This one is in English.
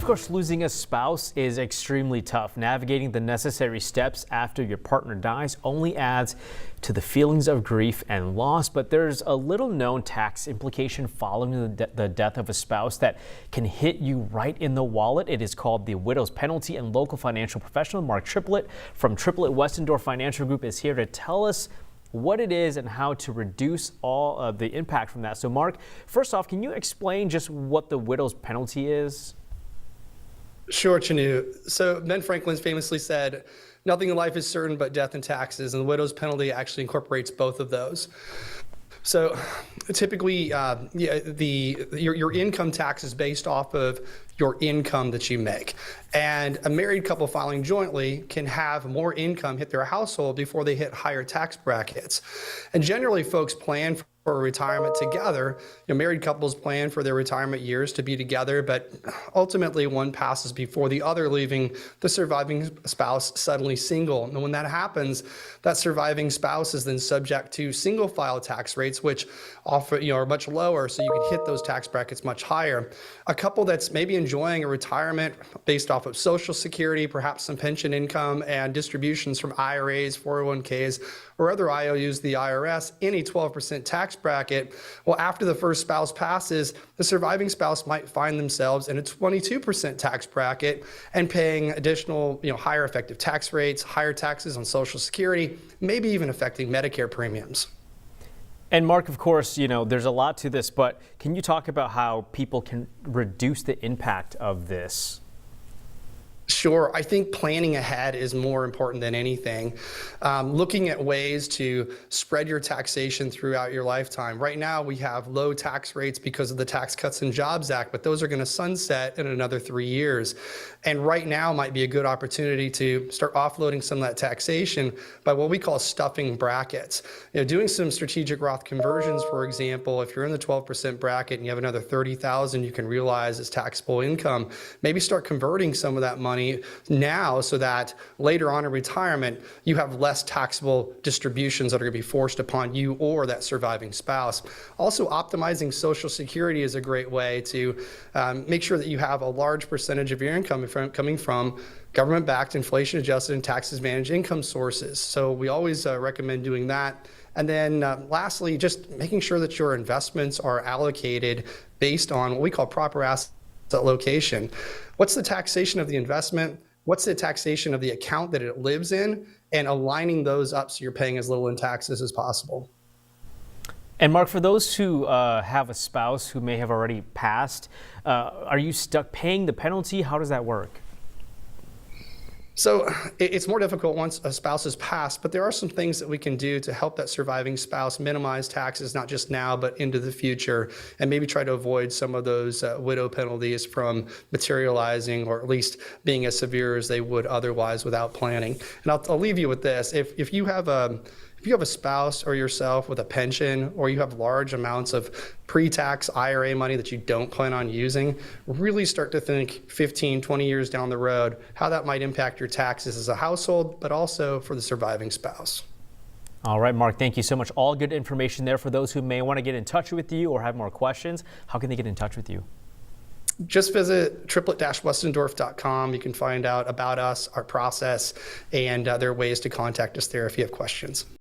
Of course, losing a spouse is extremely tough. Navigating the necessary steps after your partner dies only adds to the feelings of grief and loss, but there's a little known tax implication following the death of a spouse that can hit you right in the wallet. It is called the widow's penalty, and local financial professional Mark Triplett from Triplett-Westendorf Financial Group is here to tell us what it is and how to reduce all of the impact from that. So Mark, first off, can you explain just what the widow's penalty is? Sure, Chanu. So Ben Franklin's famously said, "Nothing in life is certain but death and taxes," and the widow's penalty actually incorporates both of those. So typically, your income tax is based off of your income that you make. And a married couple filing jointly can have more income hit their household before they hit higher tax brackets. And generally, folks plan for retirement together. Married couples plan for their retirement years to be together, but ultimately one passes before the other, leaving the surviving spouse suddenly single. And when that happens, that surviving spouse is then subject to single file tax rates, which often are much lower, so you can hit those tax brackets much higher. A couple that's maybe enjoying a retirement based off of Social Security, perhaps some pension income and distributions from IRAs, 401ks, or other IOUs, the IRS, in a 12% tax bracket. Well, after the first spouse passes, the surviving spouse might find themselves in a 22% tax bracket and paying additional, higher effective tax rates, higher taxes on Social Security, maybe even affecting Medicare premiums. And Mark, of course, there's a lot to this, but can you talk about how people can reduce the impact of this? Sure. I think planning ahead is more important than anything. Looking at ways to spread your taxation throughout your lifetime. Right now, we have low tax rates because of the Tax Cuts and Jobs Act, but those are going to sunset in another 3 years. And right now might be a good opportunity to start offloading some of that taxation by what we call stuffing brackets. Doing some strategic Roth conversions, for example, if you're in the 12% bracket and you have another $30,000 you can realize as taxable income, maybe start converting some of that money now so that later on in retirement, you have less taxable distributions that are going to be forced upon you or that surviving spouse. Also, optimizing Social Security is a great way to make sure that you have a large percentage of your income coming from government-backed, inflation-adjusted, and taxes-managed income sources. So we always recommend doing that. And then lastly, just making sure that your investments are allocated based on what we call proper asset location. What's the taxation of the investment? What's the taxation of the account that it lives in? And aligning those up so you're paying as little in taxes as possible. And Mark, for those who have a spouse who may have already passed, are you stuck paying the penalty? How does that work? So it's more difficult once a spouse has passed, but there are some things that we can do to help that surviving spouse minimize taxes, not just now, but into the future, and maybe try to avoid some of those widow penalties from materializing, or at least being as severe as they would otherwise without planning. And I'll leave you with this. If you have a spouse or yourself with a pension, or you have large amounts of pre-tax IRA money that you don't plan on using, really start to think 15, 20 years down the road how that might impact your taxes as a household, but also for the surviving spouse. All right, Mark, thank you so much. All good information there for those who may want to get in touch with you or have more questions. How can they get in touch with you? Just visit Triplett-Westendorf.com. You can find out about us, our process, and there are ways to contact us there if you have questions.